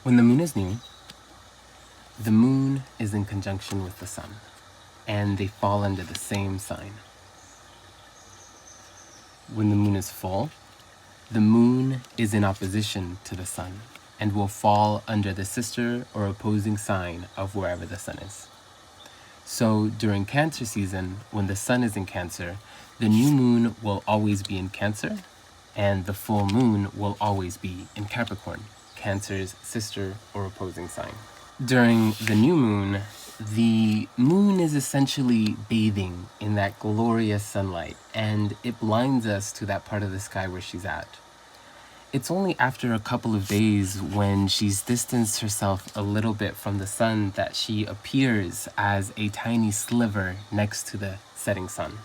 When the moon is new, the moon is in conjunction with the sun, and they fall under the same sign. When the moon is full, the moon is in opposition to the sun and will fall under the sister or opposing sign of wherever the sun is. So during Cancer season, when the sun is in Cancer, the new moon will always be in Cancer, and the full moon will always be in Capricorn, Cancer's sister or opposing sign. During the new moon, the moon is essentially bathing in that glorious sunlight, and it blinds us to that part of the sky where she's at. It's only after a couple of days, when she's distanced herself a little bit from the sun, that she appears as a tiny sliver next to the setting sun.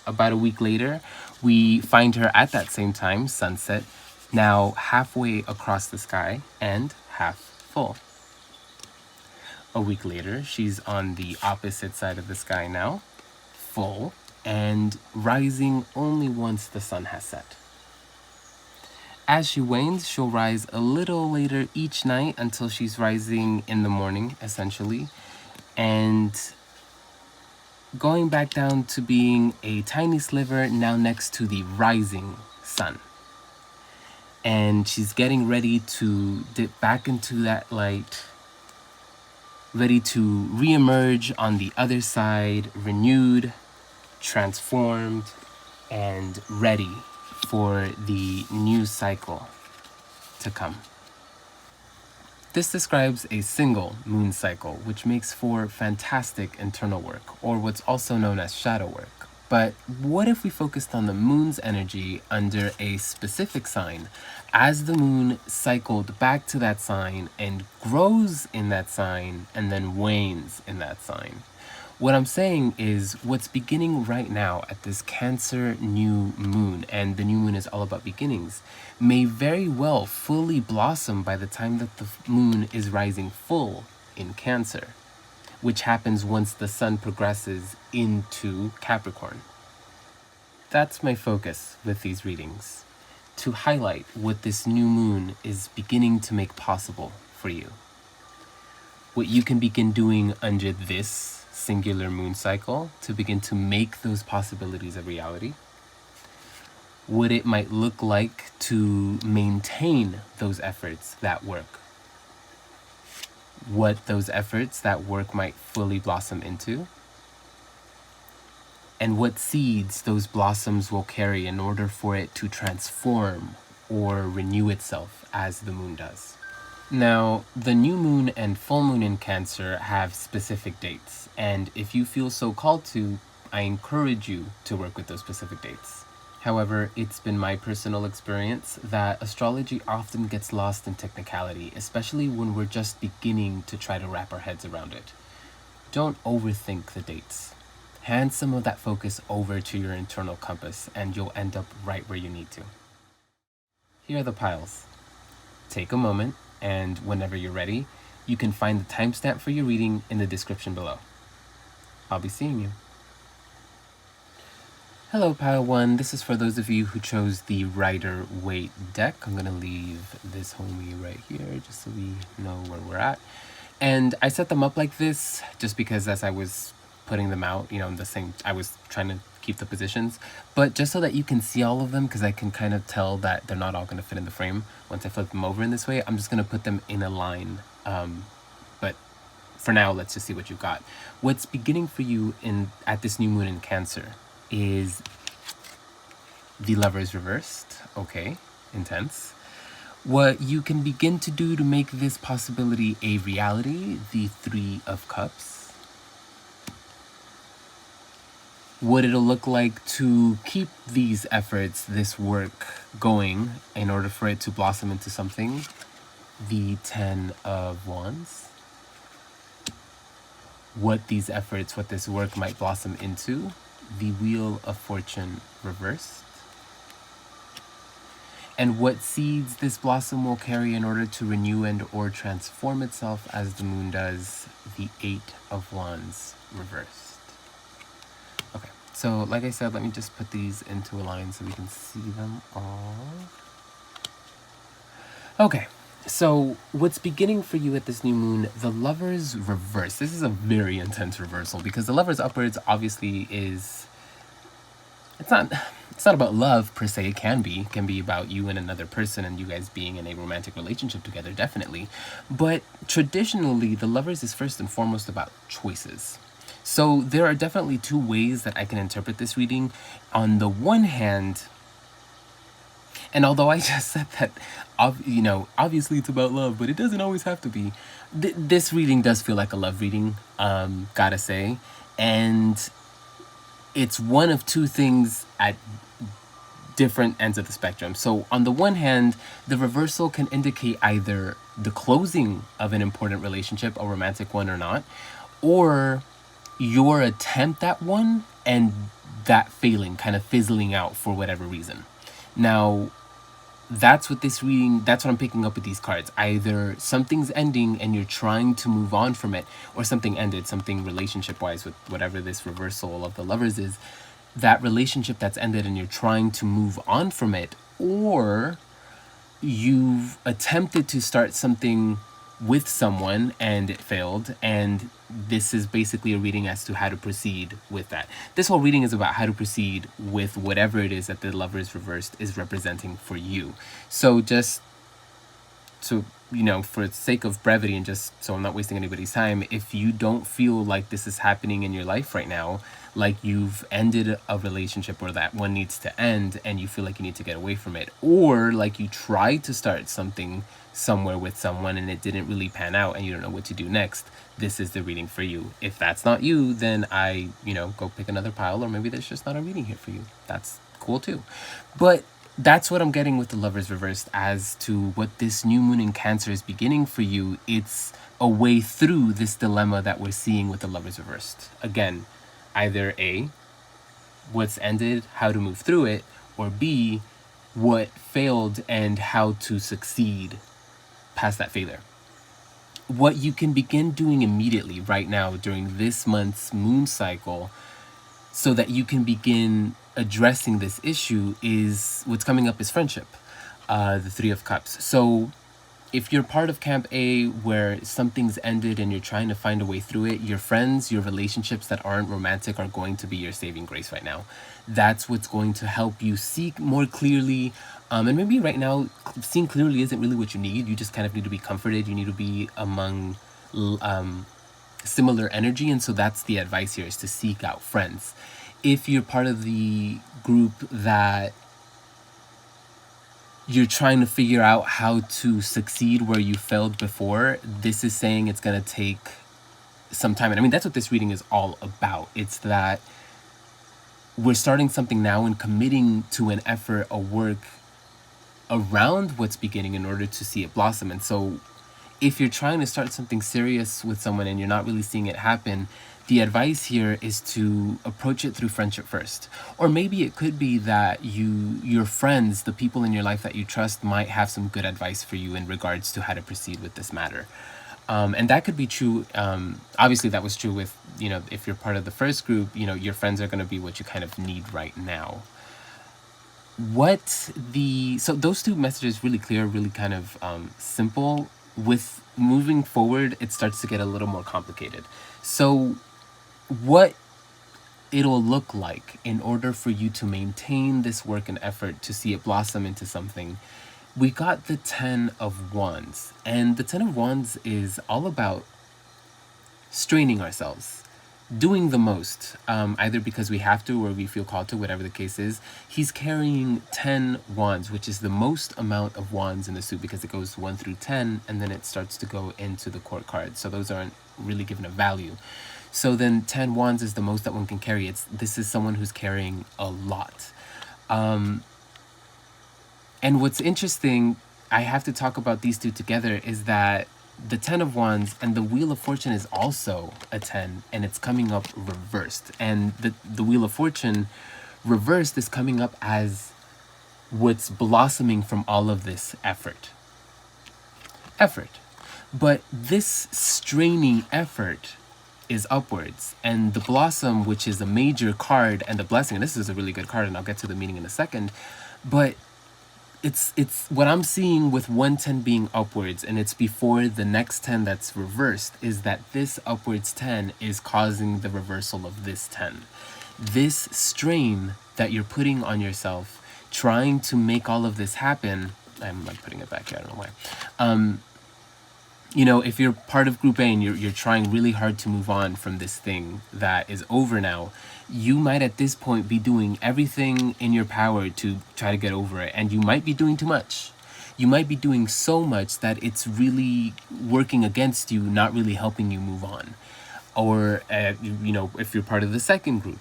About a week later, we find her at that same time, sunset, now halfway across the sky and half full. A week later, she's on the opposite side of the sky now, full, and rising only once the sun has set. As she wanes, she'll rise a little later each night until she's rising in the morning, essentially, and going back down to being a tiny sliver now next to the rising sun. And she's getting ready to dip back into that light, ready to re-emerge on the other side, renewed, transformed, and ready for the new cycle to come. This describes a single moon cycle, which makes for fantastic internal work, or what's also known as shadow work. But what if we focused on the moon's energy under a specific sign, as the moon cycled back to that sign and grows in that sign and then wanes in that sign? What I'm saying is, what's beginning right now at this Cancer new moon, and the new moon is all about beginnings, may very well fully blossom by the time that the moon is rising full in Cancer, which happens once the sun progresses into Capricorn. That's my focus with these readings, to highlight what this new moon is beginning to make possible for you. What you can begin doing under this singular moon cycle to begin to make those possibilities a reality. What it might look like to maintain those efforts that work. What those efforts that work might fully blossom into. And what seeds those blossoms will carry in order for it to transform or renew itself as the moon does. Now, the new moon and full moon in Cancer have specific dates, and if you feel so called to, I encourage you to work with those specific dates. However, it's been my personal experience that astrology often gets lost in technicality, especially when we're just beginning to try to wrap our heads around it. Don't overthink the dates. Hand some of that focus over to your internal compass, and you'll end up right where you need to. Here are the piles. Take a moment, and whenever you're ready, you can find the timestamp for your reading in the description below. I'll be seeing you. Hello, Pile 1. This is for those of you who chose the Rider Waite deck. I'm going to leave this homie right here just so we know where we're at. And I set them up like this just because as I was putting them out, in the same, I was trying to keep the positions, but just so that you can see all of them, because I can kind of tell that they're not all going to fit in the frame. Once I flip them over in this way, I'm just going to put them in a line. But for now, let's just see what you've got. What's beginning for you at this new moon in Cancer is the Lovers reversed. Okay, intense. What you can begin to do to make this possibility a reality, the Three of Cups. What it'll look like to keep these efforts, this work going in order for it to blossom into something, the Ten of Wands. What these efforts, what this work might blossom into, the Wheel of Fortune reversed. And what seeds this blossom will carry in order to renew and or transform itself as the moon does, the Eight of Wands reversed. Okay, so like I said, let me just put these into a line so we can see them all. Okay, So what's beginning for you at this new moon, the Lovers reverse. This is a very intense reversal because the Lovers upwards obviously is, it's not about love per se. It can be about you and another person and you guys being in a romantic relationship together, definitely. But traditionally, the Lovers is first and foremost about choices. So there are definitely two ways that I can interpret this reading. On the one hand, and although I just said that, obviously it's about love, but it doesn't always have to be. This reading does feel like a love reading, gotta say. And it's one of two things at different ends of the spectrum. So on the one hand, the reversal can indicate either the closing of an important relationship, a romantic one or not, or your attempt at one and that failing, kind of fizzling out for whatever reason. Now, that's what I'm picking up with these cards. Either something's ending and you're trying to move on from it, or something ended, something relationship wise with whatever this reversal of the Lovers is, that relationship that's ended and you're trying to move on from it, or you've attempted to start something with someone and it failed, and this is basically a reading as to how to proceed with that. This whole reading is about how to proceed with whatever it is that the Lovers reversed is representing for you. So just to, for the sake of brevity and just so I'm not wasting anybody's time, if you don't feel like this is happening in your life right now, like you've ended a relationship or that one needs to end and you feel like you need to get away from it, or like you tried to start something somewhere with someone and it didn't really pan out and you don't know what to do next, this is the reading for you. If that's not you, then I, go pick another pile, or maybe there's just not a reading here for you. That's cool too. But that's what I'm getting with the Lovers reversed as to what this new moon in Cancer is beginning for you. It's a way through this dilemma that we're seeing with the Lovers reversed. Again, either A, what's ended, how to move through it, or B, what failed and how to succeed past that failure. What you can begin doing immediately right now during this month's moon cycle so that you can begin addressing this issue is what's coming up is friendship, the Three of Cups. So if you're part of Camp A where something's ended and you're trying to find a way through it, your friends, your relationships that aren't romantic are going to be your saving grace right now. That's what's going to help you see more clearly. And maybe right now, seeing clearly isn't really what you need. You just kind of need to be comforted. You need to be among similar energy. And so that's the advice here, is to seek out friends. If you're part of the group that you're trying to figure out how to succeed where you failed before, this is saying it's going to take some time. And I mean, that's what this reading is all about. It's that we're starting something now and committing to an effort, a work around what's beginning in order to see it blossom. And so if you're trying to start something serious with someone and you're not really seeing it happen, the advice here is to approach it through friendship first. Or maybe it could be that your friends, the people in your life that you trust, might have some good advice for you in regards to how to proceed with this matter. And that could be true. Obviously, that was true with, if you're part of the first group, your friends are going to be what you kind of need right now. So those two messages really clear, really kind of simple. With moving forward, it starts to get a little more complicated. So what it'll look like in order for you to maintain this work and effort to see it blossom into something, we got the 10 of Wands. And the 10 of Wands is all about straining ourselves, doing the most, either because we have to or we feel called to, whatever the case is. He's carrying 10 wands, which is the most amount of wands in the suit because it goes 1 through 10 and then it starts to go into the court cards. So those aren't really given a value. So then 10 wands is the most that one can carry. This is someone who's carrying a lot. And what's interesting, I have to talk about these two together, is that the 10 of Wands and the Wheel of Fortune is also a 10, and it's coming up reversed. And the Wheel of Fortune reversed is coming up as what's blossoming from all of this effort. But this straining effort is upwards, and the blossom, which is a major card, and the blessing, and this is a really good card, and I'll get to the meaning in a second, but it's what I'm seeing with 110 being upwards, and it's before the next 10 that's reversed, is that this upwards 10 is causing the reversal of this 10. This strain that you're putting on yourself, trying to make all of this happen. I'm like putting it back here, I don't know why. You know, if you're part of group A and you're trying really hard to move on from this thing that is over now, you might at this point be doing everything in your power to try to get over it, and you might be doing too much. You might be doing so much that it's really working against you, not really helping you move on. Or, you know, if you're part of the second group,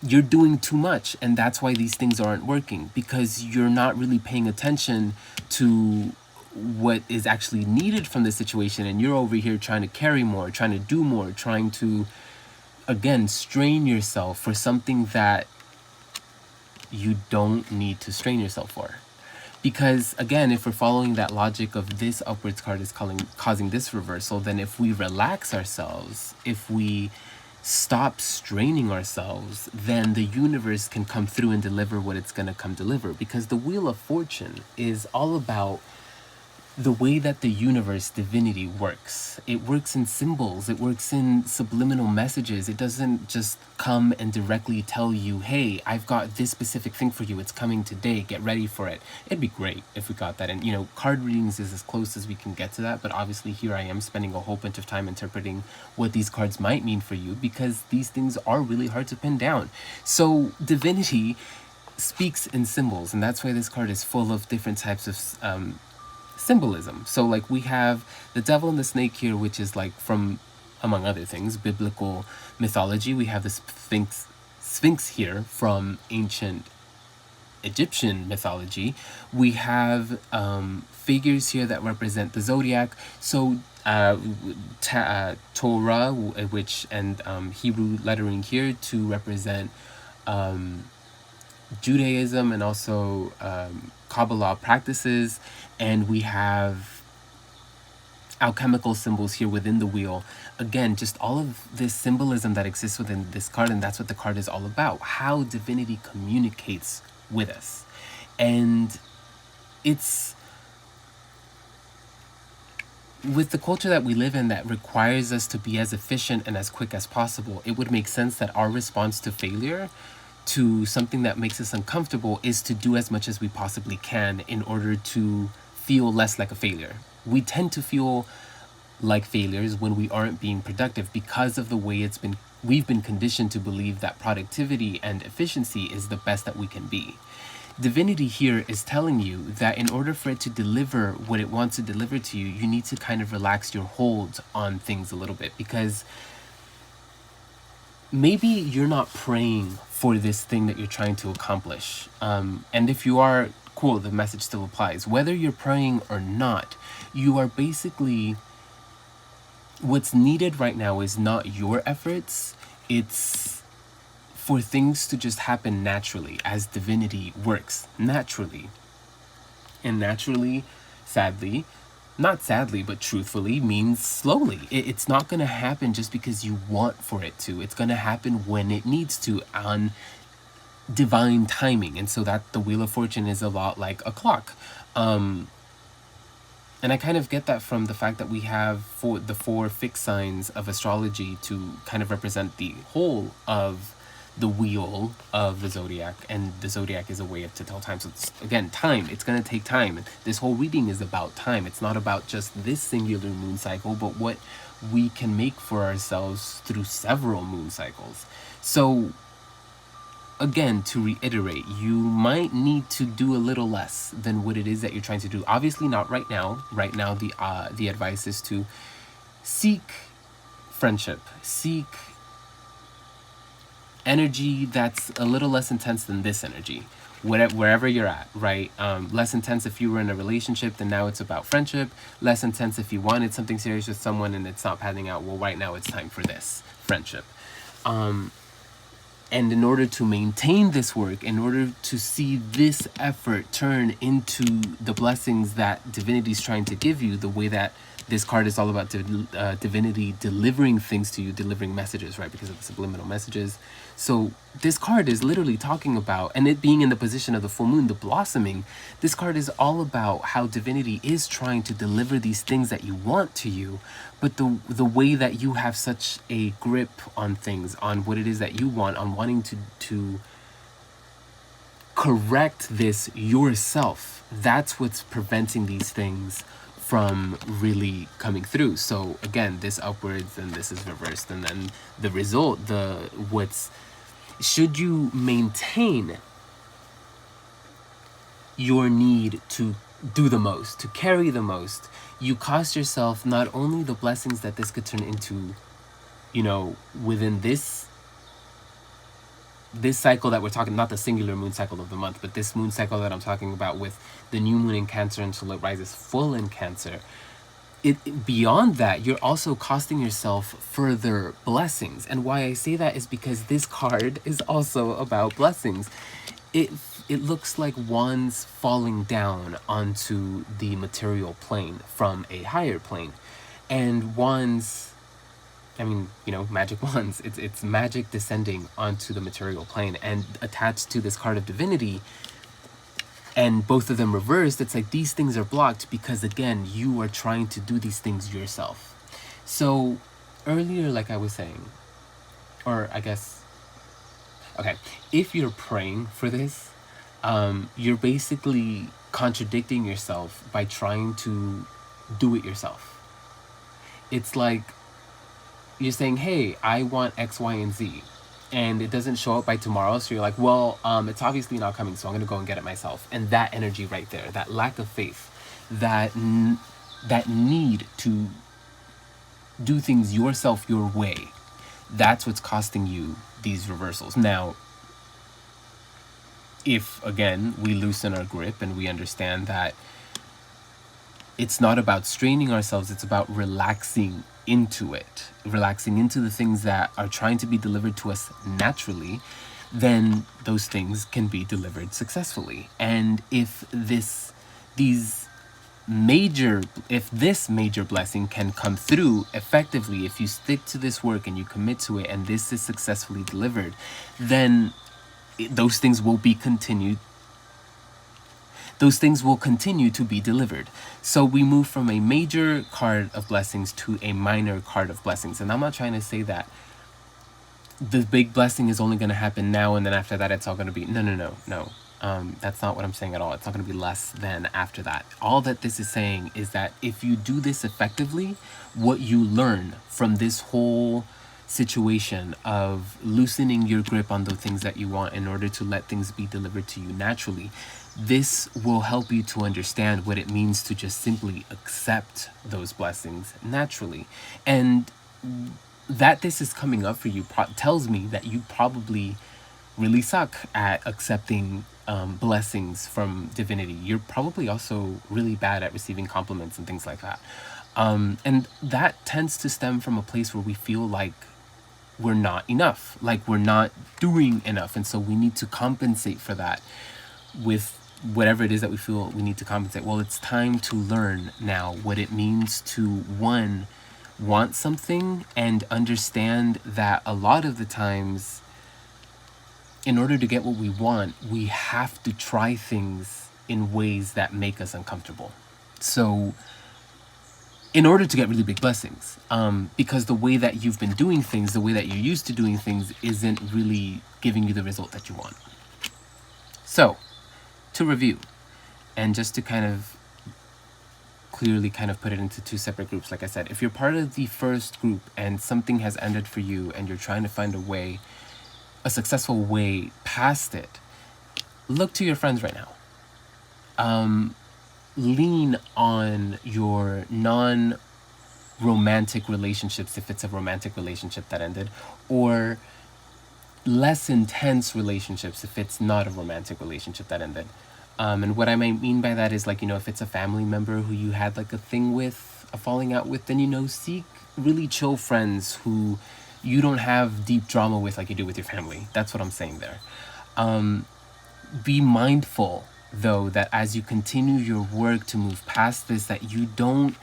you're doing too much, and that's why these things aren't working, because you're not really paying attention to what is actually needed from the situation, and you're over here trying to carry more, trying to do more, trying to, again, strain yourself for something that you don't need to strain yourself for. Because, again, if we're following that logic of this upwards card is causing this reversal, then if we relax ourselves, if we stop straining ourselves, then the universe can come through and deliver what it's going to come deliver. Because the Wheel of Fortune is all about the way that the universe, divinity, works. It works in symbols. It works in subliminal messages. It doesn't just come and directly tell you, hey, I've got this specific thing for you. It's coming today. Get ready for it. It'd be great if we got that. And, you know, card readings is as close as we can get to that. But obviously here I am spending a whole bunch of time interpreting what these cards might mean for you, because these things are really hard to pin down. So divinity speaks in symbols. And that's why this card is full of different types of symbolism. So like we have the devil and the snake here, which is like from, among other things, biblical mythology. We have the Sphinx here from ancient Egyptian mythology. We have figures here that represent the zodiac. So Torah, which and Hebrew lettering here to represent Judaism and also Kabbalah practices, and we have alchemical symbols here within the wheel. Again, just all of this symbolism that exists within this card, and that's what the card is all about, how divinity communicates with us. And it's with the culture that we live in that requires us to be as efficient and as quick as possible, it would make sense that our response to failure, to something that makes us uncomfortable, is to do as much as we possibly can in order to feel less like a failure. We tend to feel like failures when we aren't being productive because of the way we've been conditioned to believe that productivity and efficiency is the best that we can be. Divinity here is telling you that in order for it to deliver what it wants to deliver to you, you need to kind of relax your hold on things a little bit, because maybe you're not praying for this thing that you're trying to accomplish. And if you are, cool, the message still applies. Whether you're praying or not, you are basically, what's needed right now is not your efforts. It's for things to just happen naturally, as divinity works naturally. And naturally, sadly, not sadly, but truthfully, means slowly. It's not going to happen just because you want for it to. It's going to happen when it needs to, on divine timing. And so that the Wheel of Fortune is a lot like a clock. And I kind of get that from the fact that we have the four fixed signs of astrology to kind of represent the whole of the wheel of the zodiac, and the zodiac is a way to tell time. So it's, again, time. It's going to take time. This whole reading is about time. It's not about just this singular moon cycle, but what we can make for ourselves through several moon cycles. So again, to reiterate, you might need to do a little less than what it is that you're trying to do. Obviously not right now. Right now, the advice is to seek friendship, seek energy that's a little less intense than this energy, wherever you're at, right? Less intense if you were in a relationship, then now it's about friendship. Less intense if you wanted something serious with someone and it's not panning out. Well, right now it's time for this friendship. And in order to maintain this work, in order to see this effort turn into the blessings that divinity is trying to give you, the way that this card is all about divinity delivering things to you, delivering messages, right? Because of the subliminal messages. So this card is literally talking about, and it being in the position of the full moon, the blossoming, this card is all about how divinity is trying to deliver these things that you want to you, but the way that you have such a grip on things, on what it is that you want, on wanting to correct this yourself, that's what's preventing these things from really coming through. So again, this upwards and this is reversed, and then the result, should you maintain your need to do the most, to carry the most, you cost yourself not only the blessings that this could turn into, you know, within this cycle that we're talking, not the singular moon cycle of the month, but this moon cycle that I'm talking about with the new moon in Cancer until it rises full in Cancer. Beyond that, you're also costing yourself further blessings. And why I say that is because this card is also about blessings. It looks like wands falling down onto the material plane from a higher plane. And wands, I mean, you know, magic wands, it's magic descending onto the material plane, and attached to this card of divinity, and both of them reversed, it's like these things are blocked because, again, you are trying to do these things yourself. So earlier, like I was saying, or I guess, okay, if you're praying for this, you're basically contradicting yourself by trying to do it yourself. It's like you're saying, hey, I want X, Y, and Z, and it doesn't show up by tomorrow, so you're like, well, it's obviously not coming, so I'm gonna go and get it myself. And that energy right there, that lack of faith, that need to do things yourself, your way, that's what's costing you these reversals. Now, if, again, we loosen our grip and we understand that it's not about straining ourselves, it's about relaxing into it, relaxing into the things that are trying to be delivered to us naturally, then those things can be delivered successfully. And if this major blessing can come through effectively, if you stick to this work and you commit to it and this is successfully delivered, then those things will continue to be delivered. So we move from a major card of blessings to a minor card of blessings. And I'm not trying to say that the big blessing is only going to happen now and then after that it's all going to be, no. That's not what I'm saying at all. It's not going to be less than after that. All that this is saying is that if you do this effectively, what you learn from this whole situation of loosening your grip on the things that you want in order to let things be delivered to you naturally, this will help you to understand what it means to just simply accept those blessings naturally. And that this is coming up for you tells me that you probably really suck at accepting blessings from divinity. You're probably also really bad at receiving compliments and things like that. And that tends to stem from a place where we feel like we're not enough, like we're not doing enough. And so we need to compensate for that with whatever it is that we feel we need to compensate. Well, it's time to learn now what it means to, one, want something, and understand that a lot of the times, in order to get what we want, we have to try things in ways that make us uncomfortable. So in order to get really big blessings, because the way that you've been doing things, the way that you're used to doing things, isn't really giving you the result that you want. So, to review, and just to kind of clearly kind of put it into two separate groups, like I said, if you're part of the first group and something has ended for you and you're trying to find a successful way past it, look to your friends right now. Lean on your non-romantic relationships, if it's a romantic relationship that ended, or less intense relationships if it's not a romantic relationship that ended. And what I might mean by that is, like, if it's a family member who you had like a thing with, a falling out with, then, seek really chill friends who you don't have deep drama with like you do with your family. That's what I'm saying there. Be mindful, though, that as you continue your work to move past this, that you don't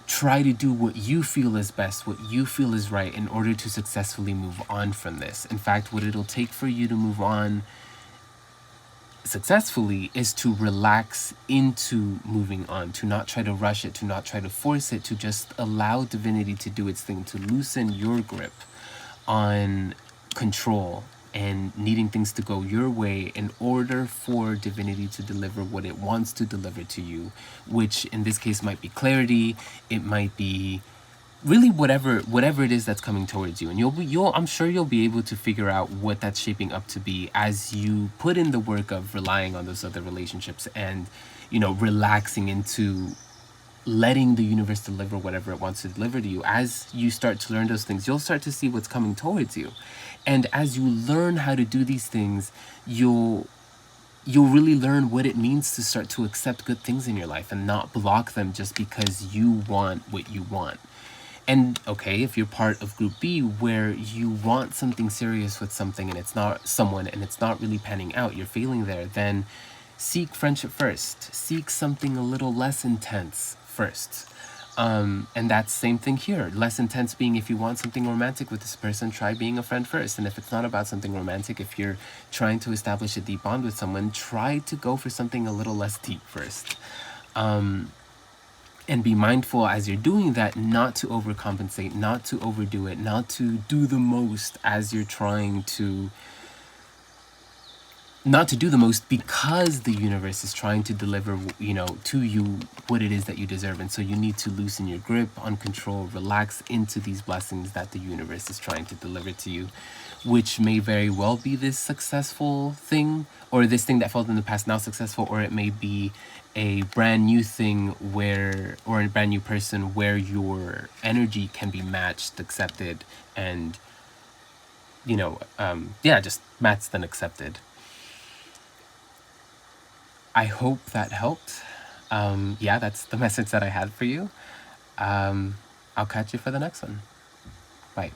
try to do what you feel is best, what you feel is right, in order to successfully move on from this. In fact, what it'll take for you to move on successfully is to relax into moving on, to not try to rush it, to not try to force it, to just allow divinity to do its thing, to loosen your grip on control and needing things to go your way in order for divinity to deliver what it wants to deliver to you, which in this case might be clarity, it might be really whatever it is that's coming towards you. And I'm sure you'll be able to figure out what that's shaping up to be as you put in the work of relying on those other relationships and, you know, relaxing into letting the universe deliver whatever it wants to deliver to you. As you start to learn those things, you'll start to see what's coming towards you. And as you learn how to do these things, you'll really learn what it means to start to accept good things in your life and not block them just because you want what you want. And okay, if you're part of group B where you want something serious with something and it's not someone and it's not really panning out, you're failing there, then seek friendship first. Seek something a little less intense first. And that's same thing here. Less intense being if you want something romantic with this person, try being a friend first. And if it's not about something romantic, if you're trying to establish a deep bond with someone, try to go for something a little less deep first. And be mindful as you're doing that not to overcompensate, not to overdo it, not to do the most as you're trying to... Not to do the most because the universe is trying to deliver, you know, to you what it is that you deserve. And so you need to loosen your grip on control, relax into these blessings that the universe is trying to deliver to you, which may very well be this successful thing, or this thing that felt in the past now successful, or it may be a brand new thing where, or a brand new person where your energy can be matched, accepted, and, you know, just matched and accepted. I hope that helped. That's the message that I had for you. I'll catch you for the next one. Bye.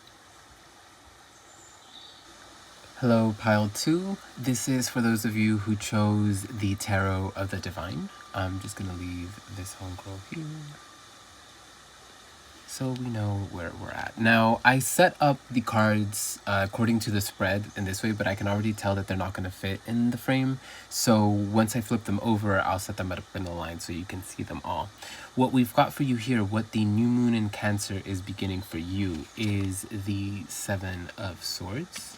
Hello, Pile 2. This is for those of you who chose the Tarot of the Divine. I'm just going to leave this homegirl here so we know where we're at. Now, I set up the cards according to the spread in this way, but I can already tell that they're not going to fit in the frame. So once I flip them over, I'll set them up in a line so you can see them all. What we've got for you here, what the new moon in Cancer is beginning for you, is the Seven of Swords,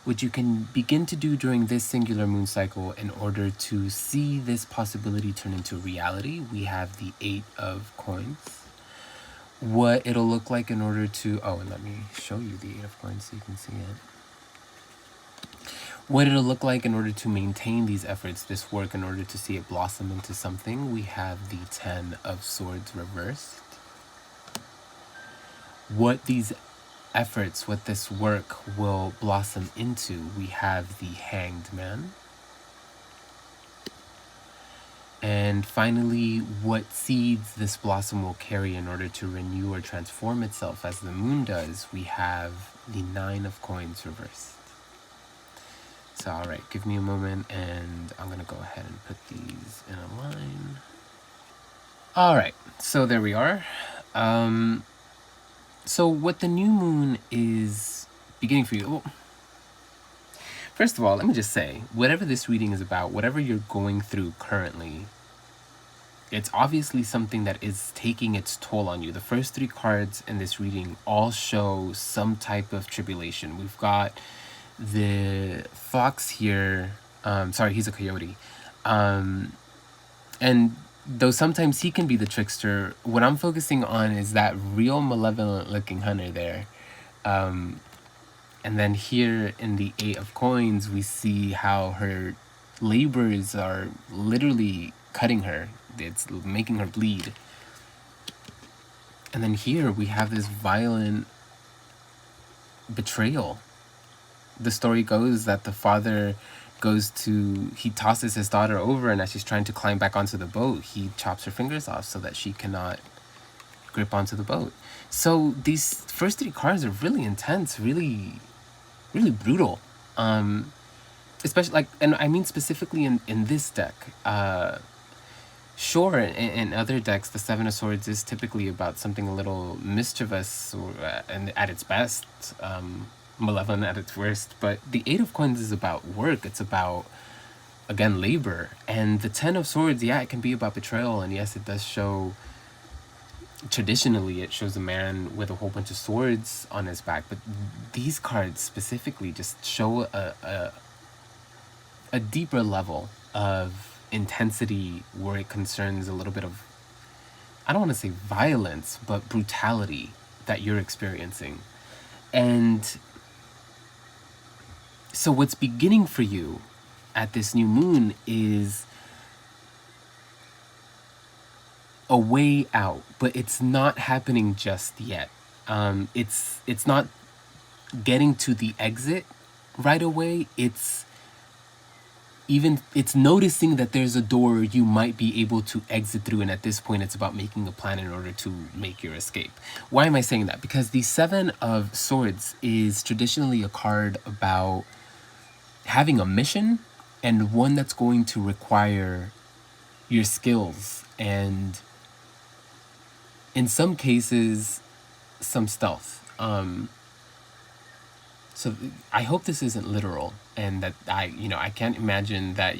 which you can begin to do during this singular moon cycle in order to see this possibility turn into reality. We have the Eight of Coins. What it'll look like in order to... Oh, and let me show you the Eight of Coins so you can see it. What it'll look like in order to maintain these efforts, this work, in order to see it blossom into something, we have the Ten of Swords reversed. What these efforts, what this work will blossom into, we have the Hanged Man. And finally, what seeds this blossom will carry in order to renew or transform itself as the moon does, we have the Nine of Coins reversed. So, alright, give me a moment and I'm going to go ahead and put these in a line. Alright, so there we are. So what the new moon is beginning for you... Well, first of all, let me just say, whatever this reading is about, whatever you're going through currently, it's obviously something that is taking its toll on you. The first three cards in this reading all show some type of tribulation. We've got the fox here. Sorry, he's a coyote. And though sometimes he can be the trickster, what I'm focusing on is that real malevolent looking hunter there. And then here in the Eight of Coins, we see how her labors are literally cutting her. It's making her bleed. And then here we have this violent betrayal. The story goes that the father he tosses his daughter over, and as she's trying to climb back onto the boat, he chops her fingers off so that she cannot grip onto the boat. So these first three cards are really intense, really brutal. Especially, like, and I mean specifically in this deck. Sure, in other decks, the Seven of Swords is typically about something a little mischievous, or and at its best, malevolent at its worst. But the Eight of Coins is about work. It's about, again, labor. And the Ten of Swords, yeah, it can be about betrayal. And yes, it does show, traditionally, it shows a man with a whole bunch of swords on his back. But these cards specifically just show a deeper level of intensity where it concerns a little bit of, I don't want to say violence, but brutality that you're experiencing. And so what's beginning for you at this new moon is a way out, but it's not happening just yet. It's not getting to the exit right away. It's noticing that there's a door you might be able to exit through, and at this point it's about making a plan in order to make your escape. Why am I saying that? Because the Seven of Swords is traditionally a card about having a mission, and one that's going to require your skills and, in some cases, some stealth. So I hope this isn't literal, and that I can't imagine that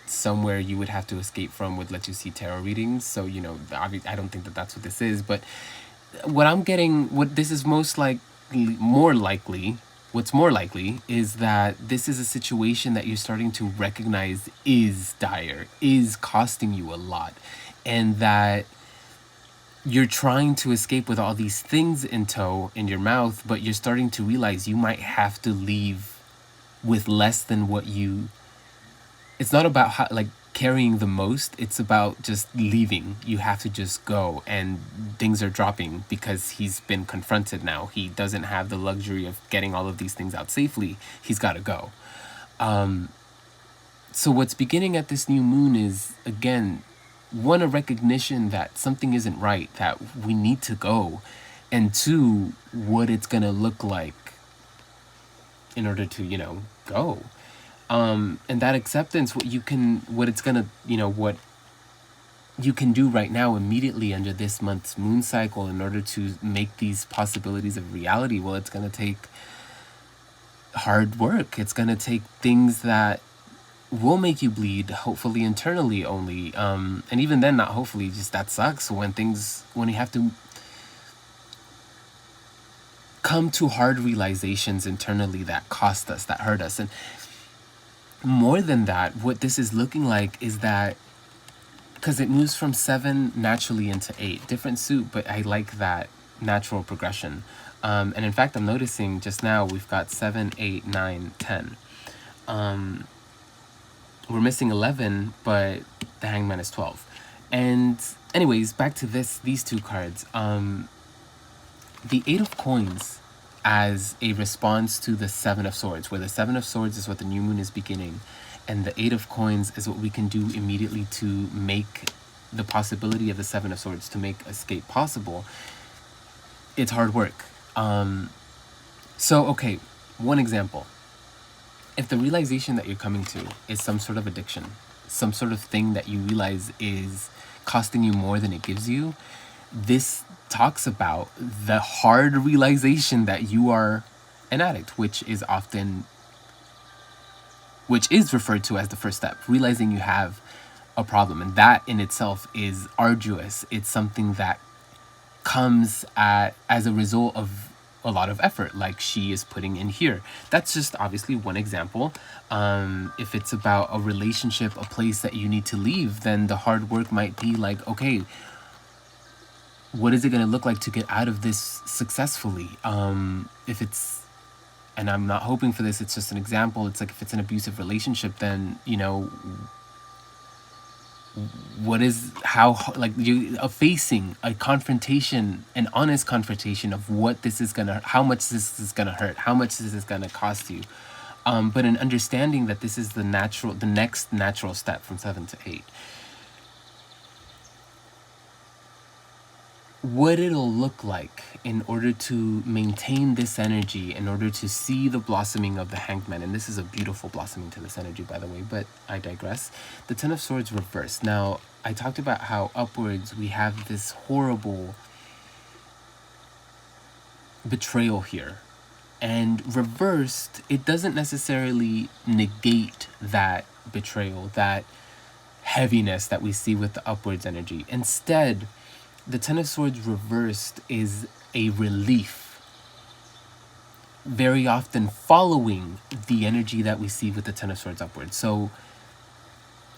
somewhere you would have to escape from would let you see tarot readings. So, I don't think that that's what this is. But what this is what's more likely is that this is a situation that you're starting to recognize is dire, is costing you a lot, and that you're trying to escape with all these things in tow in your mouth, but you're starting to realize you might have to leave with less than what you... It's not about carrying the most, it's about just leaving. You have to just go, and things are dropping because he's been confronted now. He doesn't have the luxury of getting all of these things out safely. He's got to go. So what's beginning at this new moon is, again, one, a recognition that something isn't right, that we need to go, and two, what it's gonna look like in order to, go. And that acceptance, what you can do right now immediately under this month's moon cycle in order to make these possibilities of reality, well, it's gonna take hard work. It's gonna take things that will make you bleed, hopefully internally only, and even then, not hopefully, just that sucks when you have to come to hard realizations internally that cost us, that hurt us. And more than that, what this is looking like is that, because it moves from 7 naturally into 8, different suit, but I like that natural progression. And in fact, I'm noticing just now we've got 7, 8, 9, 10. We're missing 11, but the Hangman is 12. And anyways, back to these two cards. The Eight of Coins as a response to the Seven of Swords, where the Seven of Swords is what the new moon is beginning, and the Eight of Coins is what we can do immediately to make the possibility of the Seven of Swords, to make escape possible. It's hard work. So, okay, one example. If the realization that you're coming to is some sort of addiction, some sort of thing that you realize is costing you more than it gives you, this talks about the hard realization that you are an addict, which is referred to as the first step, realizing you have a problem. And that in itself is arduous. It's something that comes as a result of a lot of effort, like she is putting in here. That's just obviously one example. If it's about a relationship, a place that you need to leave, then the hard work might be like, okay, what is it going to look like to get out of this successfully? If it's, and I'm not hoping for this, it's just an example. It's like, if it's an abusive relationship, then, what is, facing a confrontation, an honest confrontation of what this is gonna, how much this is gonna hurt, how much this is gonna cost you, but an understanding that this is the next natural step from 7 to 8. What it'll look like in order to maintain this energy, in order to see the blossoming of the Hangman, and this is a beautiful blossoming to this energy, by the way, but I digress. The Ten of Swords reversed. Now, I talked about how upwards we have this horrible betrayal here. And reversed, it doesn't necessarily negate that betrayal, that heaviness that we see with the upwards energy. Instead, the Ten of Swords reversed is a relief, very often following the energy that we see with the Ten of Swords upwards. So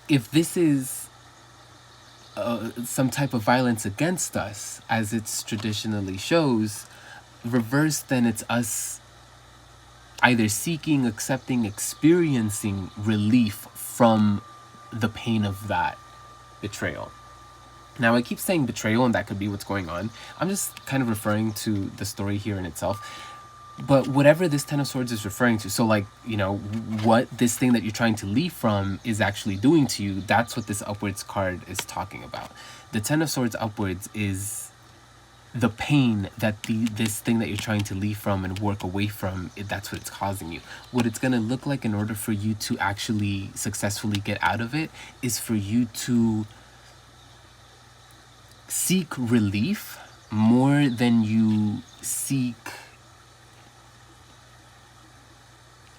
if this is some type of violence against us, as it's traditionally shows, reversed, then it's us either seeking, accepting, experiencing relief from the pain of that betrayal. Now, I keep saying betrayal, and that could be what's going on. I'm just kind of referring to the story here in itself. But whatever this Ten of Swords is referring to, so like, you know, what this thing that you're trying to leave from is actually doing to you, that's what this upwards card is talking about. The Ten of Swords upwards is the pain that this thing that you're trying to leave from and work away from, that's what it's causing you. What it's going to look like in order for you to actually successfully get out of it is for you to seek relief more than you seek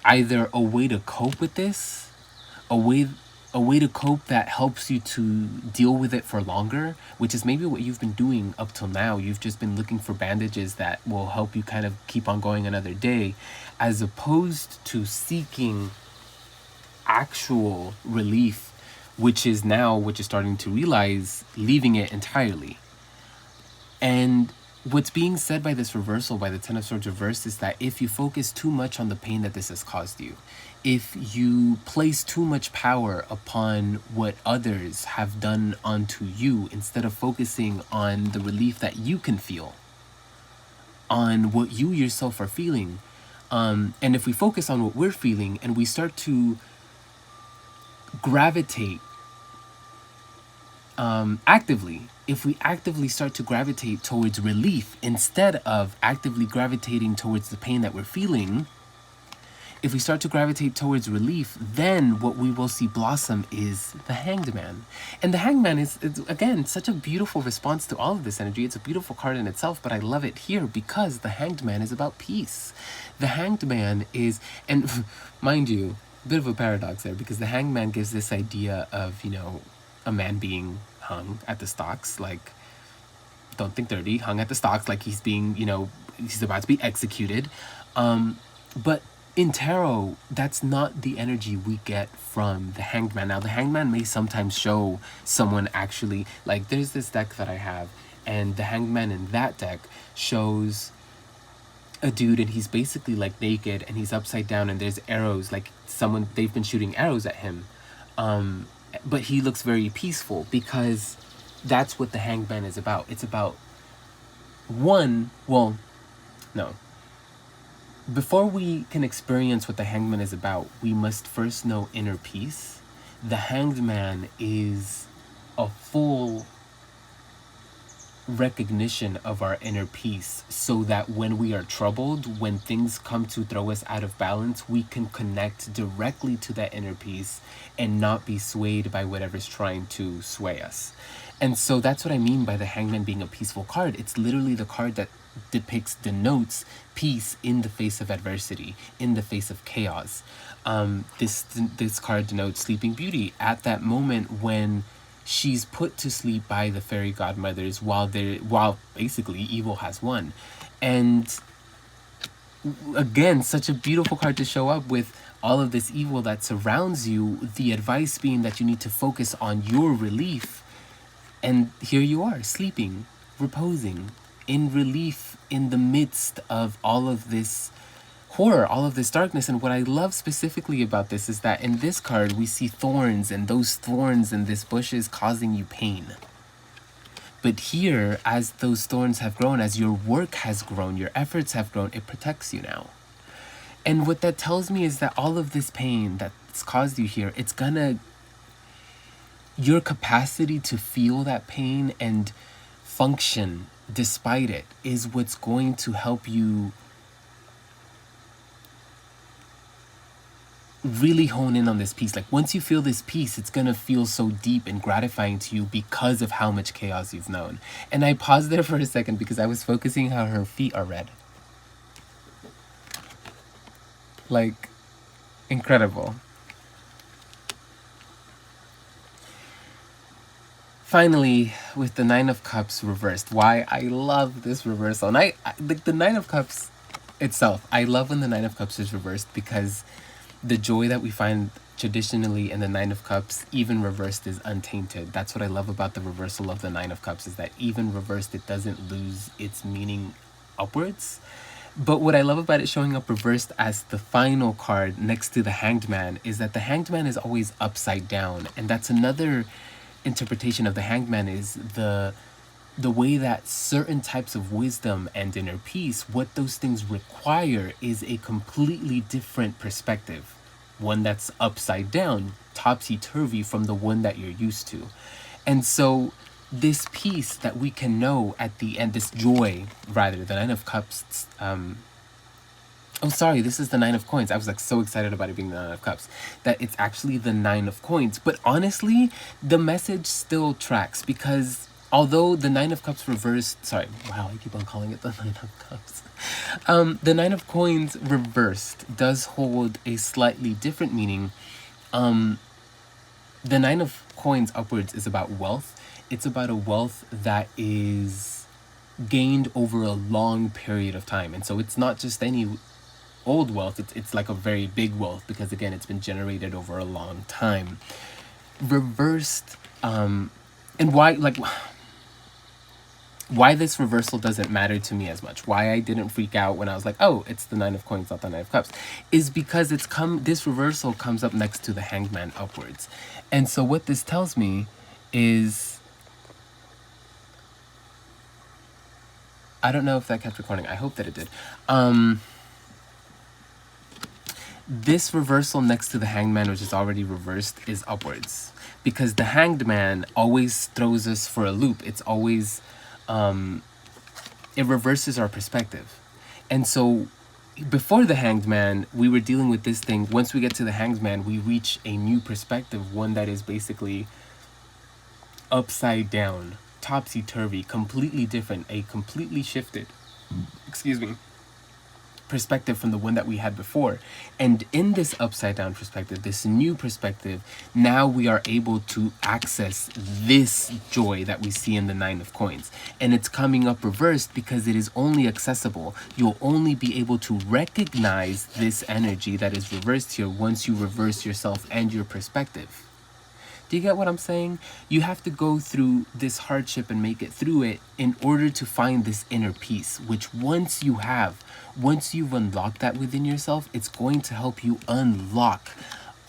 either a way to cope with this, a way to cope that helps you to deal with it for longer, which is maybe what you've been doing up till now. You've just been looking for bandages that will help you kind of keep on going another day, as opposed to seeking actual relief, which is now what you're starting to realize, leaving it entirely. And what's being said by this reversal, by the Ten of Swords reversed, is that if you focus too much on the pain that this has caused you, if you place too much power upon what others have done onto you, instead of focusing on the relief that you can feel, on what you yourself are feeling, and if we focus on what we're feeling and we start to gravitate actively, if we actively start to gravitate towards relief instead of actively gravitating towards the pain that we're feeling, if we start to gravitate towards relief, then what we will see blossom is the Hanged Man. And the Hanged Man is again, such a beautiful response to all of this energy. It's a beautiful card in itself, but I love it here because the Hanged Man is about peace. The Hanged Man is, and mind you, a bit of a paradox there, because the Hanged Man gives this idea of, you know, a man being hung at the stocks, like, don't think dirty, hung at the stocks, like he's being, you know, he's about to be executed. But in tarot, that's not the energy we get from the Hanged Man. Now, the Hanged Man may sometimes show someone actually, like, there's this deck that I have, and the Hanged Man in that deck shows a dude, and he's basically like naked, and he's upside down, and there's arrows, like someone, they've been shooting arrows at him. But he looks very peaceful, because that's what the Hanged Man is about. It's about before we can experience what the Hanged Man is about, we must first know inner peace. The Hanged Man is a full recognition of our inner peace, so that when we are troubled, when things come to throw us out of balance, we can connect directly to that inner peace and not be swayed by whatever's trying to sway us. And so that's what I mean by the Hanged Man being a peaceful card. It's literally the card that denotes peace in the face of adversity, in the face of chaos. This card denotes Sleeping Beauty at that moment when she's put to sleep by the fairy godmothers while basically evil has won. And again, such a beautiful card to show up with all of this evil that surrounds you, the advice being that you need to focus on your relief. And here you are, sleeping, reposing, in relief in the midst of all of this horror, all of this darkness. And what I love specifically about this is that in this card, we see thorns, and those thorns and this bush is causing you pain. But here, as those thorns have grown, as your work has grown, your efforts have grown, it protects you now. And what that tells me is that all of this pain that's caused you here, it's gonna, your capacity to feel that pain and function despite it is what's going to help you really hone in on this peace. Like once you feel this peace, it's gonna feel so deep and gratifying to you because of how much chaos you've known. And I paused there for a second because I was focusing how her feet are red. Like, incredible. Finally, with the Nine of Cups reversed, why I love this reversal. And the Nine of Cups itself, I love when the Nine of Cups is reversed because the joy that we find traditionally in the Nine of Cups, even reversed, is untainted. That's what I love about the reversal of the Nine of Cups, is that even reversed, it doesn't lose its meaning upwards. But what I love about it showing up reversed as the final card next to the Hanged Man is that the Hanged Man is always upside down. And that's another interpretation of the Hanged Man, is the way that certain types of wisdom and inner peace, what those things require is a completely different perspective. One that's upside down, topsy-turvy from the one that you're used to. And so this peace that we can know at the end, this joy, rather, the Nine of Cups, oh, sorry, this is the Nine of Coins. I was like so excited about it being the Nine of Cups, that it's actually the Nine of Coins. But honestly, the message still tracks, because although the Nine of Cups reversed, sorry, wow, I keep on calling it the Nine of Cups. The Nine of Coins reversed does hold a slightly different meaning. The Nine of Coins upwards is about wealth. It's about a wealth that is gained over a long period of time. And so it's not just any old wealth, it's like a very big wealth, because again, it's been generated over a long time. Reversed, and why this reversal doesn't matter to me as much, why I didn't freak out when I was like, oh, it's the Nine of Coins, not the Nine of Cups, is because this reversal comes up next to the Hanged Man upwards. And so what this tells me is, I don't know if that kept recording, I hope that it did. This reversal next to the Hanged Man, which is already reversed, is upwards. Because the Hanged Man always throws us for a loop. It's always, it reverses our perspective. And so before the Hanged Man, we were dealing with this thing. Once we get to the Hanged Man, we reach a new perspective, one that is basically upside down, topsy-turvy, completely different, a completely shifted, perspective from the one that we had before. And in this upside down perspective, this new perspective, now we are able to access this joy that we see in the Nine of Coins. And it's coming up reversed because it is only accessible. You'll only be able to recognize this energy that is reversed here once you reverse yourself and your perspective. Do you get what I'm saying? You have to go through this hardship and make it through it in order to find this inner peace, which once you've unlocked that within yourself, it's going to help you unlock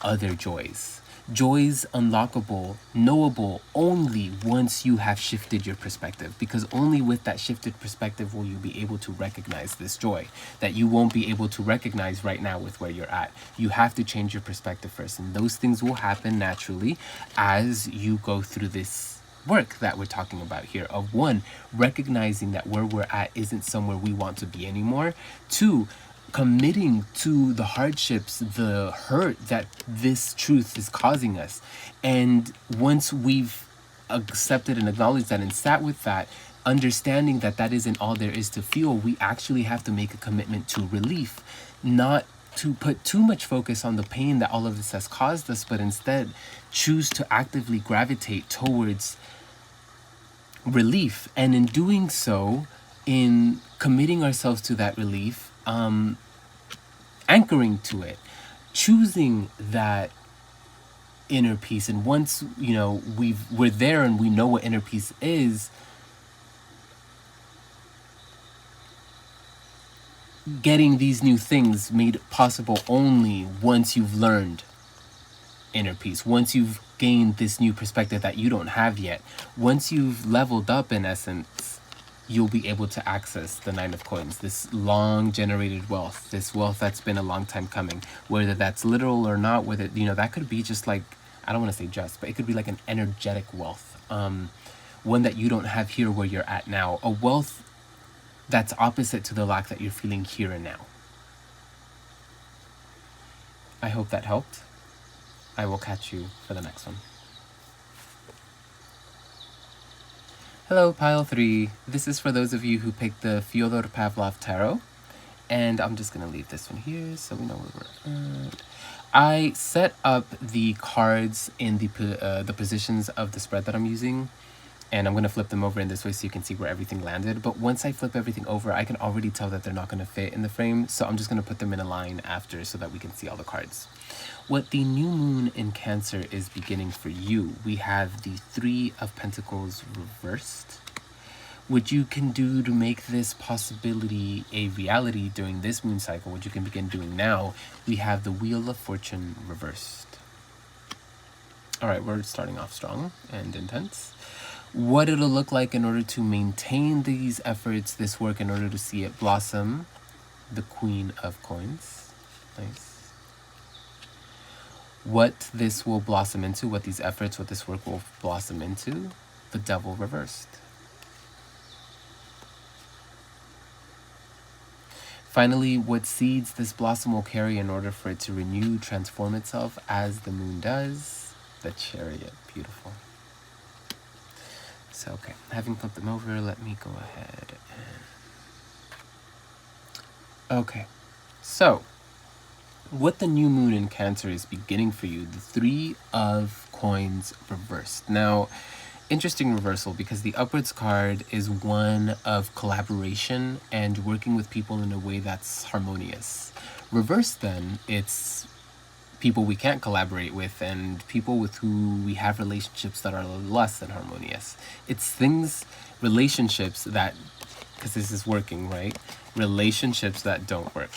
other joys. Joys unlockable, knowable only once you have shifted your perspective, because only with that shifted perspective will you be able to recognize this joy that you won't be able to recognize right now with where you're at. You have to change your perspective first, and those things will happen naturally as you go through this work that we're talking about here, of one, recognizing that where we're at isn't somewhere we want to be anymore. Two, committing to the hardships, the hurt that this truth is causing us. And once we've accepted and acknowledged that and sat with that, understanding that that isn't all there is to feel, we actually have to make a commitment to relief, not to put too much focus on the pain that all of this has caused us, but instead choose to actively gravitate towards relief. And in doing so, in committing ourselves to that relief, anchoring to it, choosing that inner peace. And once, we're there and we know what inner peace is, getting these new things made possible only once you've learned inner peace, once you've gained this new perspective that you don't have yet, once you've leveled up, in essence, you'll be able to access the Nine of Coins, this long generated wealth, this wealth that's been a long time coming, whether that's literal or not, whether, that could be just like, I don't want to say just, but it could be like an energetic wealth, one that you don't have here where you're at now, a wealth that's opposite to the lack that you're feeling here and now. I hope that helped. I will catch you for the next one. Hello, pile 3. This is for those of you who picked the Fyodor Pavlov tarot. And I'm just going to leave this one here so we know where we're at. I set up the cards in the positions of the spread that I'm using. And I'm going to flip them over in this way so you can see where everything landed. But once I flip everything over, I can already tell that they're not going to fit in the frame. So I'm just going to put them in a line after so that we can see all the cards. What the new moon in Cancer is beginning for you, we have the 3 of Pentacles reversed. What you can do to make this possibility a reality during this moon cycle, what you can begin doing now, we have the Wheel of Fortune reversed. All right, we're starting off strong and intense. What it'll look like in order to maintain these efforts, this work, in order to see it blossom, the Queen of Coins. Nice. What this will blossom into, what these efforts, what this work will blossom into, the Devil reversed. Finally, what seeds this blossom will carry in order for it to renew, transform itself as the moon does, the Chariot. Beautiful. So, okay, having flipped them over, let me go ahead and... Okay, so what the new moon in Cancer is beginning for you, the 3 of Coins reversed. Now, interesting reversal because the upwards card is one of collaboration and working with people in a way that's harmonious. Reversed then, it's people we can't collaborate with and people with who we have relationships that are less than harmonious. It's things, relationships that, because this is working, right? Relationships that don't work.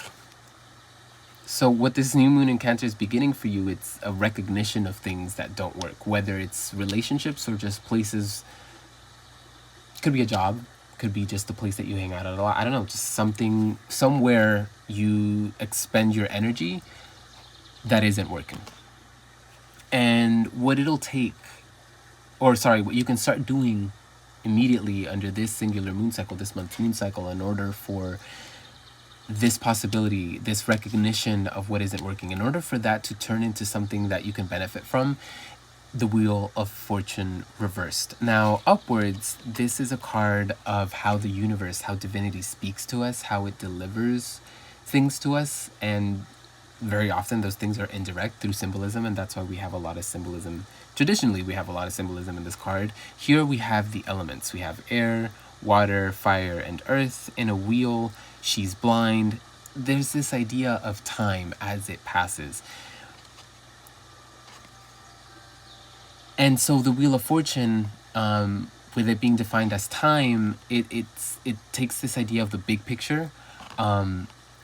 So what this new moon in Cancer is beginning for you, it's a recognition of things that don't work, whether it's relationships or just places. Could be a job, could be just the place that you hang out at a lot. I don't know, just something, somewhere you expend your energy that isn't working. And what it'll take, or sorry, what you can start doing immediately under this singular moon cycle, this month's moon cycle, in order for this possibility, this recognition of what isn't working, in order for that to turn into something that you can benefit from, the Wheel of Fortune reversed. Now, upwards, this is a card of how the universe, how divinity speaks to us, how it delivers things to us, and very often those things are indirect through symbolism, and that's why we have a lot of symbolism. Traditionally, we have a lot of symbolism in this card. Here we have the elements. We have air, water, fire, and earth. In a wheel, she's blind. There's this idea of time as it passes. And so the Wheel of Fortune, with it being defined as time, it takes this idea of the big picture,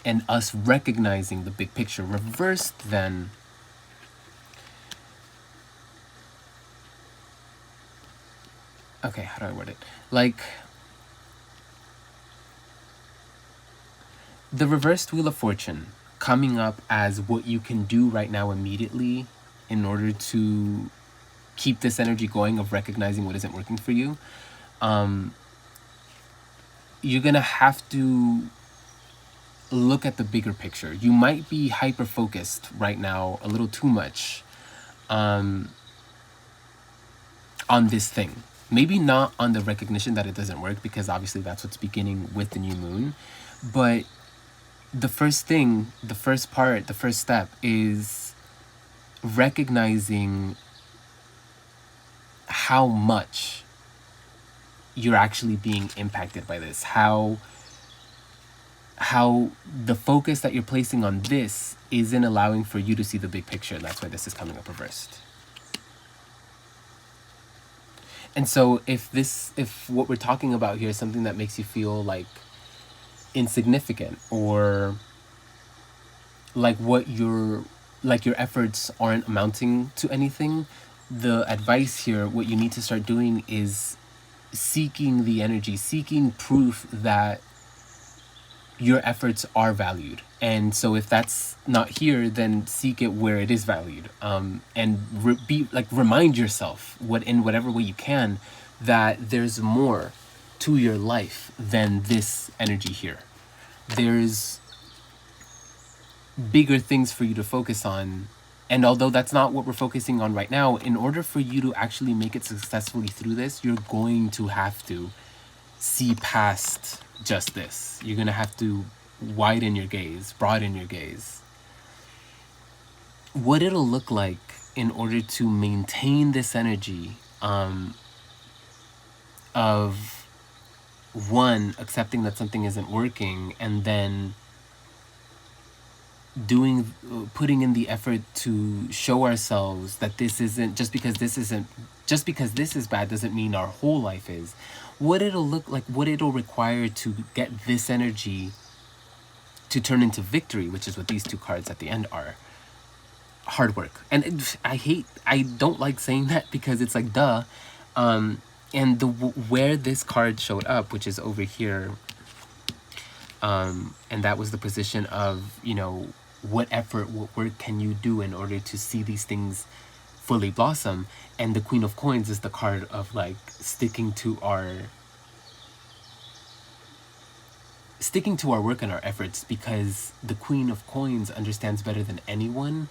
and us recognizing the big picture. Reversed then, okay, how do I word it? Like, the reversed Wheel of Fortune coming up as what you can do right now immediately in order to keep this energy going of recognizing what isn't working for you. You're gonna have to look at the bigger picture. You might be hyper-focused right now, a little too much, on this thing. Maybe not on the recognition that it doesn't work, because obviously that's what's beginning with the new moon. But the first thing, the first part, the first step is recognizing how much you're actually being impacted by this. How the focus that you're placing on this isn't allowing for you to see the big picture. And that's why this is coming up reversed. And so if what we're talking about here is something that makes you feel like insignificant, or like your efforts aren't amounting to anything, the advice here, what you need to start doing is seeking the energy, seeking proof that your efforts are valued. And so if that's not here, then seek it where it is valued, and remind yourself, in whatever way you can, that there's more to your life than this energy here. There's bigger things for you to focus on. And although that's not what we're focusing on right now, in order for you to actually make it successfully through this, you're going to have to see past just this. You're going to have to widen your gaze, broaden your gaze. What it'll look like in order to maintain this energy of one, accepting that something isn't working, and then putting in the effort to show ourselves that this isn't, just because this is bad doesn't mean our whole life is. What it'll look like, what it'll require to get this energy to turn into victory, which is what these two cards at the end are. Hard work. And I don't like saying that because it's like, duh. And where this card showed up, which is over here, and that was the position of, you know, what effort, what work can you do in order to see these things fully blossom. And the Queen of Coins is the card of like sticking to our work and our efforts, because the Queen of Coins understands better than anyone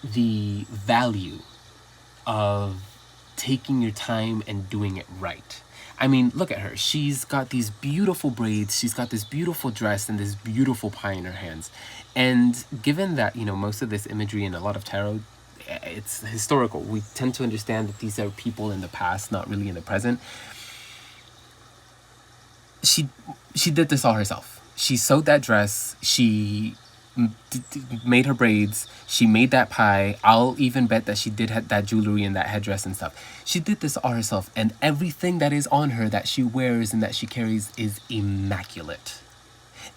the value of taking your time and doing it right. I mean, look at her. She's got these beautiful braids. She's got this beautiful dress and this beautiful pie in her hands. And given that, you know, most of this imagery in a lot of tarot, it's historical. We tend to understand that these are people in the past, not really in the present. She did this all herself. She sewed that dress. She made her braids. She made that pie. I'll even bet that she did that jewelry and that headdress and stuff. She did this all herself, and everything that is on her that she wears and that she carries is immaculate.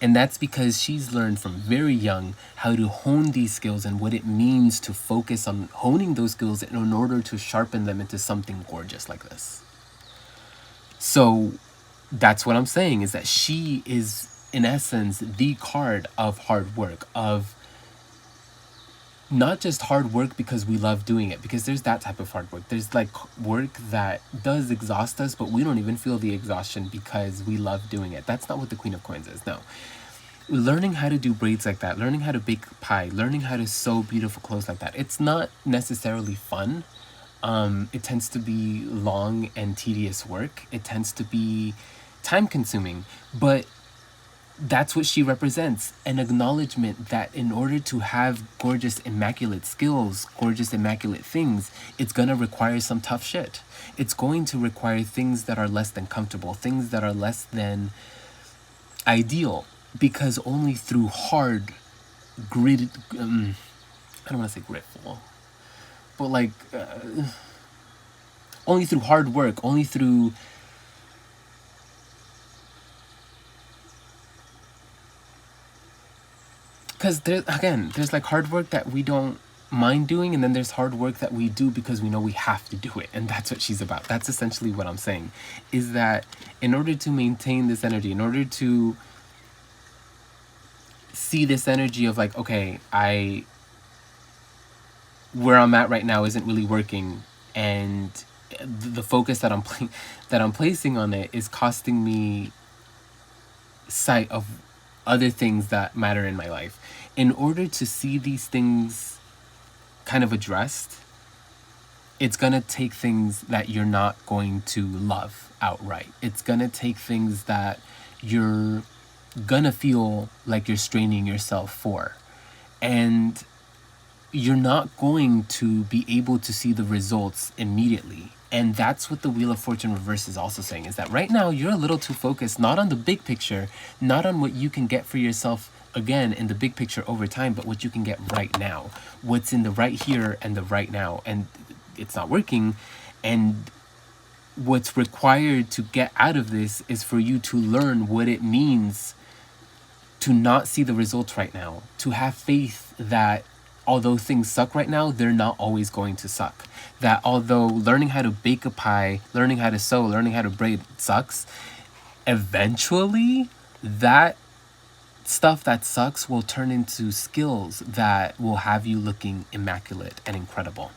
And that's because she's learned from very young how to hone these skills and what it means to focus on honing those skills in order to sharpen them into something gorgeous like this. So that's what I'm saying, is that she is, in essence, the card of hard work, of not just hard work because we love doing it, because there's that type of hard work. There's like work that does exhaust us, but we don't even feel the exhaustion because we love doing it. That's not what the Queen of Coins is. No. Learning how to do braids like that, learning how to bake pie, learning how to sew beautiful clothes like that, it's not necessarily fun. It tends to be long and tedious work. It tends to be time consuming, but that's what she represents, an acknowledgement that in order to have gorgeous, immaculate skills, gorgeous, immaculate things, it's going to require some tough shit. It's going to require things that are less than comfortable, things that are less than ideal, because only through hard, gritted, I don't want to say gritful, but like, only through hard work, only through because there's like hard work that we don't mind doing, and then there's hard work that we do because we know we have to do it. And that's what she's about. That's essentially what I'm saying, is that in order to maintain this energy, in order to see this energy of like, okay, where I'm at right now isn't really working, and the focus that I'm placing on it is costing me sight of other things that matter in my life. In order to see these things kind of addressed, it's going to take things that you're not going to love outright. It's going to take things that you're going to feel like you're straining yourself for. And you're not going to be able to see the results immediately. And that's what the Wheel of Fortune reverse is also saying, is that right now you're a little too focused, not on the big picture, not on what you can get for yourself again in the big picture over time, but what you can get right now, what's in the right here and the right now. And it's not working. And what's required to get out of this is for you to learn what it means to not see the results right now, to have faith that although things suck right now, they're not always going to suck. That although learning how to bake a pie, learning how to sew, learning how to braid sucks, eventually that stuff that sucks will turn into skills that will have you looking immaculate and incredible.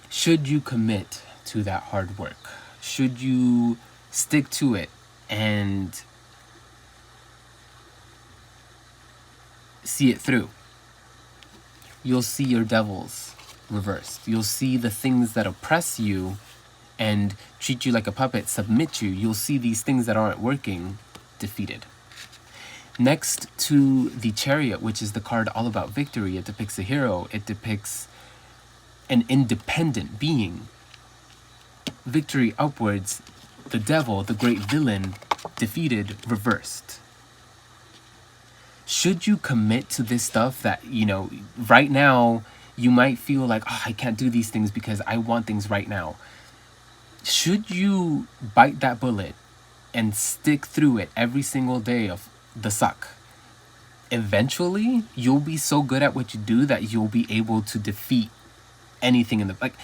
Should you commit to that hard work? Should you stick to it and see it through. You'll see your devils reversed. You'll see the things that oppress you and treat you like a puppet, submit you. You'll see these things that aren't working defeated. Next to the Chariot, which is the card all about victory, it depicts a hero. It depicts an independent being. Victory upwards, the devil, the great villain, defeated, reversed. Should you commit to this stuff that, you know, right now, you might feel like, oh, I can't do these things because I want things right now. Should you bite that bullet and stick through it every single day of the suck? Eventually, you'll be so good at what you do that you'll be able to defeat anything in the... Like,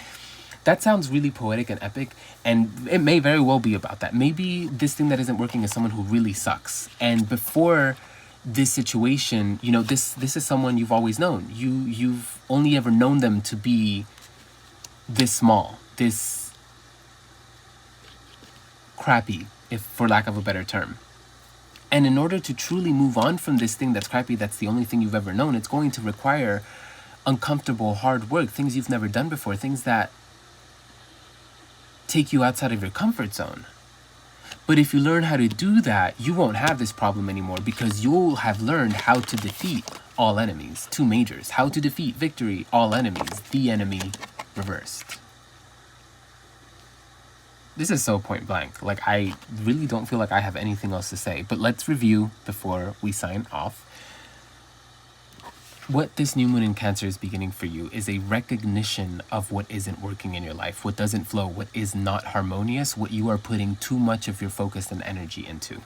that sounds really poetic and epic, and it may very well be about that. Maybe this thing that isn't working is someone who really sucks. And before this situation, you know, this is someone you've always known. You've only ever known them to be this small, this crappy, if for lack of a better term. And in order to truly move on from this thing that's crappy, that's the only thing you've ever known, it's going to require uncomfortable, hard work, things you've never done before, things that take you outside of your comfort zone. But if you learn how to do that, you won't have this problem anymore, because you'll have learned how to defeat all enemies. 2 majors. How to defeat victory, all enemies, the enemy reversed. This is so point blank. Like, I really don't feel like I have anything else to say. But let's review before we sign off. What this new moon in Cancer is beginning for you is a recognition of what isn't working in your life, what doesn't flow, what is not harmonious, what you are putting too much of your focus and energy into.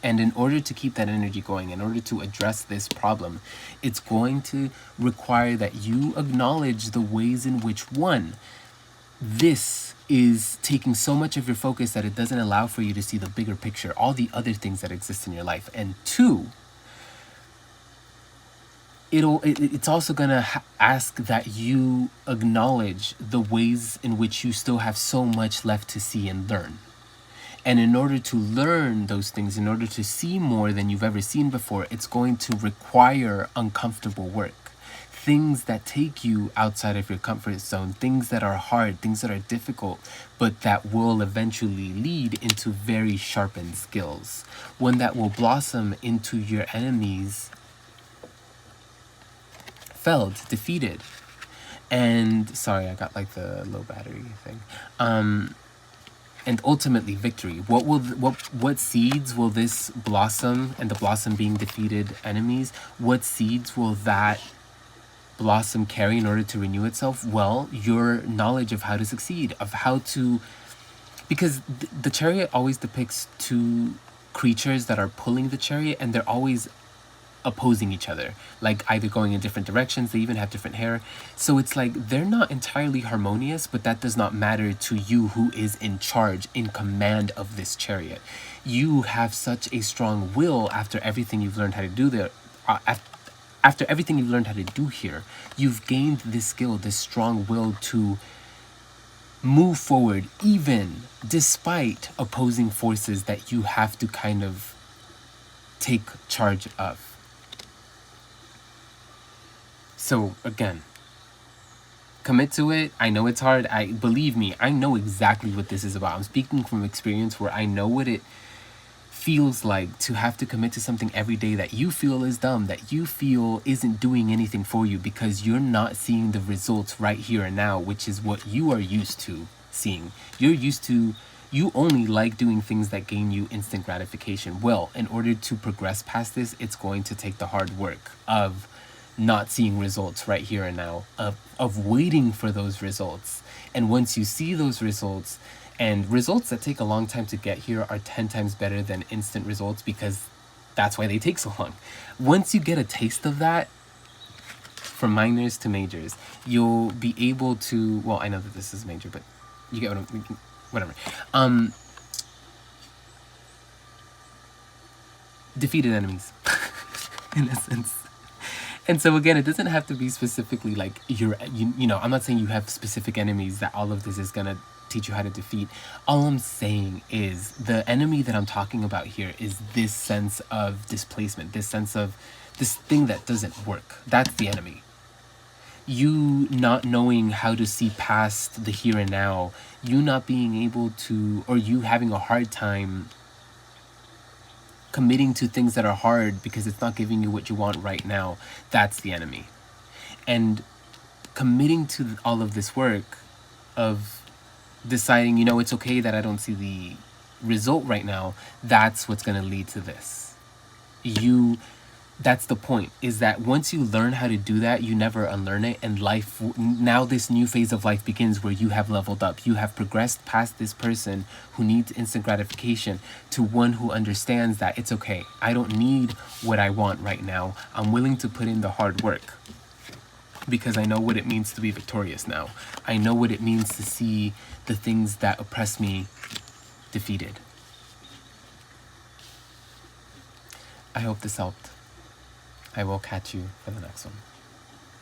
And in order to keep that energy going, in order to address this problem, it's going to require that you acknowledge the ways in which, one, this is taking so much of your focus that it doesn't allow for you to see the bigger picture, all the other things that exist in your life. And 2, it's also going to ask that you acknowledge the ways in which you still have so much left to see and learn. And in order to learn those things, in order to see more than you've ever seen before, it's going to require uncomfortable work. Things that take you outside of your comfort zone, things that are hard, things that are difficult, but that will eventually lead into very sharpened skills. One that will blossom into your enemies felled, defeated. And sorry, I got like the low battery thing. And ultimately victory. What seeds will this blossom, and the blossom being defeated enemies, what seeds will that blossom carry in order to renew itself? Well, your knowledge of how to succeed, of how to, because the chariot always depicts 2 creatures that are pulling the chariot, and they're always opposing each other, like either going in different directions. They even have different hair, so it's like they're not entirely harmonious, but that does not matter to you, who is in charge, in command of this chariot. You have such a strong will after everything you've learned how to do there. After everything you've learned how to do here, you've gained this skill, this strong will to move forward, even despite opposing forces that you have to kind of take charge of. So again, commit to it. I know it's hard. Believe me, I know exactly what this is about. I'm speaking from experience where I know what it feels like to have to commit to something every day that you feel is dumb, that you feel isn't doing anything for you, because you're not seeing the results right here and now, which is what you are used to seeing. You only like doing things that gain you instant gratification. Well, in order to progress past this, it's going to take the hard work of not seeing results right here and now, of waiting for those results. And once you see those results, and results that take a long time to get here are 10 times better than instant results, because that's why they take so long. Once you get a taste of that, from minors to majors, you'll be able to, well, I know that this is major, but you get whatever. Defeated enemies, in a sense. And so again, it doesn't have to be specifically like you know, I'm not saying you have specific enemies that all of this is gonna teach you how to defeat. All I'm saying is the enemy that I'm talking about here is this sense of displacement, this sense of this thing that doesn't work. That's the enemy. You not knowing how to see past the here and now, you not being able to, or you having a hard time committing to things that are hard because it's not giving you what you want right now, that's the enemy. And committing to all of this work of deciding, you know, it's okay that I don't see the result right now, that's what's going to lead to this. That's the point, is that once you learn how to do that, you never unlearn it, and life, now this new phase of life begins where you have leveled up. You have progressed past this person who needs instant gratification to one who understands that it's okay. I don't need what I want right now. I'm willing to put in the hard work because I know what it means to be victorious now. I know what it means to see the things that oppress me defeated. I hope this helped. I will catch you for the next one.